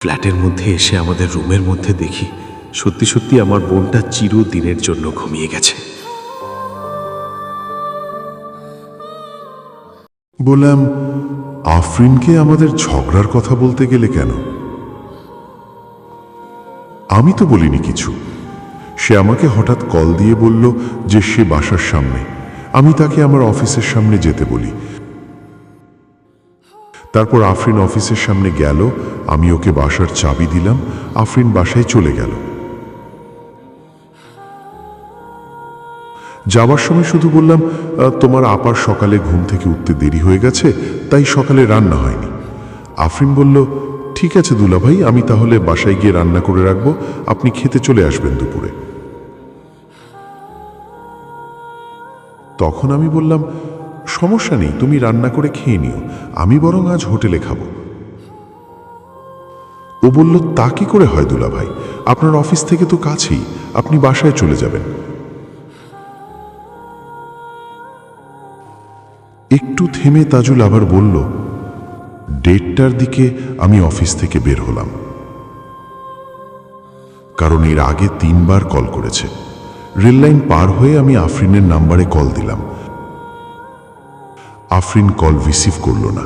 ফ্ল্যাটের মধ্যে এসে আমাদের রুমের মধ্যে দেখি সত্যি সত্যি আমার বোনটা চিরদিনের জন্য ঘুমিয়ে গেছে। বললাম, আফরিনকে আমাদের ঝগড়ার কথা বলতে গেলে কেন? আমি তো বলিনি কিছু। সে আমাকে হঠাৎ কল দিয়ে বলল যে সে বাসার সামনে, আমি তাকে আমার অফিসের সামনে যেতে বলি। তারপর আফরিন অফিসের সামনে গেল, আমি ওকে বাসার চাবি দিলাম, আফরিন বাসায় চলে গেল। যাওয়ার সময় শুধু বললাম, তোমার আপার সকালে ঘুম থেকে উঠতে দেরি হয়ে গেছে, তাই সকালে রান্না হয়নি। আফরিন বলল, ঠিক আছে দুলাভাই, আমি তাহলে বাসায় গিয়ে রান্না করে রাখবো, আপনি খেতে চলে আসবেন দুপুরে। তখন আমি বললাম, সমস্যা নেই, তুমি রান্না করে খেয়ে নিও, আমি বরং আজ হোটেলে খাবো। ও বলল, তা কি করে হয় দুলাভাই, আপনার অফিস থেকে তো কাছেই, আপনি বাসায় চলে যাবেন। একটু থেমে তাজুল আবার বলল, 1:30টার দিকে আমি অফিস থেকে বের হলাম, কারণ এর আগে 3বার কল করেছে। রেললাইন পার হয়ে আমি আফরিনের নাম্বারে কল দিলাম। আফরিন কল রিসিভ করল না।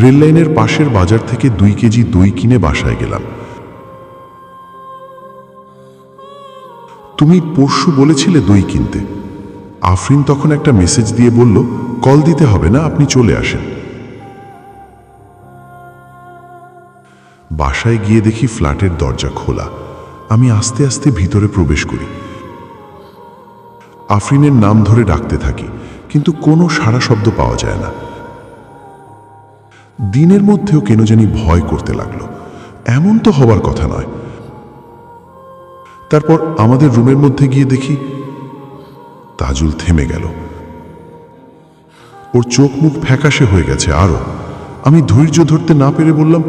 রেললাইনের পাশের বাজার থেকে 2 কেজি দই কিনে বাসায় গেলাম। তুমি পরশু বলেছিলে দই কিনতে। আফরিন তখন একটা মেসেজ দিয়ে বলল, কল দিতে হবে না, আপনি চলে আসেন। বাসায় গিয়ে দেখি ফ্ল্যাটের দরজা খোলা। আমি আস্তে আস্তে ভিতরে প্রবেশ করি। আফরিনের নাম ধরে ডাকতে থাকি, কিন্তু কোনো সাড়া শব্দ পাওয়া যায় না। দিনের মধ্যেও কেন জানি ভয় করতে লাগলো, এমন তো হবার কথা নয়। তারপর আমাদের রুমের মধ্যে গিয়ে দেখি তাজুল থেমে গেল। ওর চোখ মুখ ফ্যাকাশে হয়ে গেছে আরো। আমি ধৈর্য ধরতে না পেরে বললাম,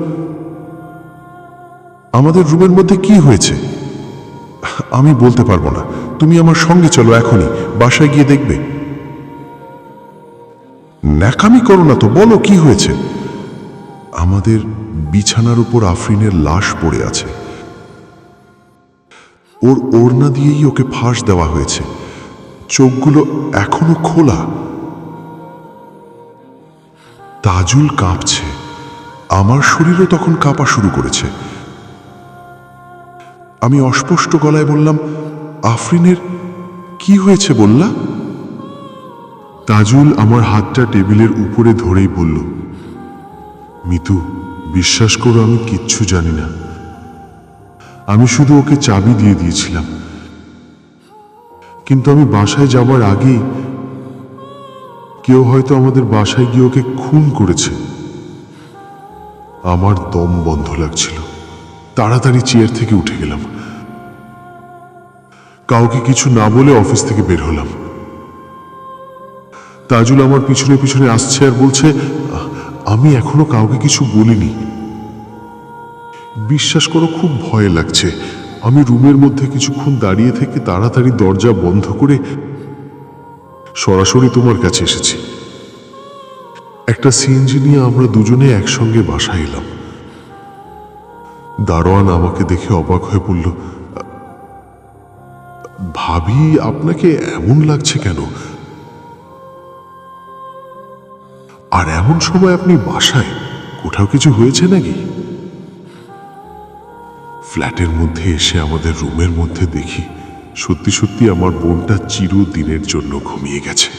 আমাদের রুমের মধ্যে কি হয়েছে? আমি বলতে পারবো না, তুমি আমার সঙ্গে চলো এখনই, বাসায় গিয়ে দেখবে। ন্যাকামি করো না তো, বলো কি হয়েছে। আমাদের বিছানার উপর আফরিনের লাশ পড়ে আছে। ওর ওড়না দিয়েই ওকে ফাঁস দেওয়া হয়েছে, চোখগুলো এখনো খোলা। তাজুল কাঁপছে, আমার শরীরও তখন কাঁপা শুরু করেছে। আমি অস্পষ্ট গলায় বললাম, আফরিনের কি হয়েছে বললা? তাজুল আমার হাতটা টেবিলের উপরে ধরেই বলল, মিতু, বিশ্বাস করো আমি কিচ্ছু জানি না। আমি শুধু ওকে চাবি দিয়ে দিয়েছিলাম, কিন্তু আমি বাসায় যাবার আগেই কেউ হয়তো আমাদের বাসায় গিয়ে ওকে খুন করেছে। আমার দম বন্ধ লাগছিল, তাড়াতাড়ি চেয়ার থেকে উঠে গেলাম। কাউকে কিছু না বলে অফিস থেকে বের হলাম। তাজুল আমার পিছনে পিছনে আসছে আর বলছে, আমি এখনো কাউকে কিছু বলিনি। বিশ্বাস করো খুব ভয় লাগছে। আমি রুমের মধ্যে কিছুক্ষণ দাঁড়িয়ে থেকে তাড়াতাড়ি দরজা বন্ধ করে সরাসরি তোমার কাছে এসেছি। একটা সিএনজি নিয়ে আমরা দুজনে একসঙ্গে বাসায় এলাম। দারোয়ান আমাকে দেখে অবাক হয়ে বলল, ভাবি, আপনাকে এমন লাগছে কেন? আর এমন সময় আপনি বাসায়, কোথাও কিছু হয়েছে নাকি? ফ্ল্যাটের মধ্যে এসে আমাদের রুমের মধ্যে দেখি সত্যি সত্যি আমার বোনটা চিরদিনের জন্য ঘুমিয়ে গেছে।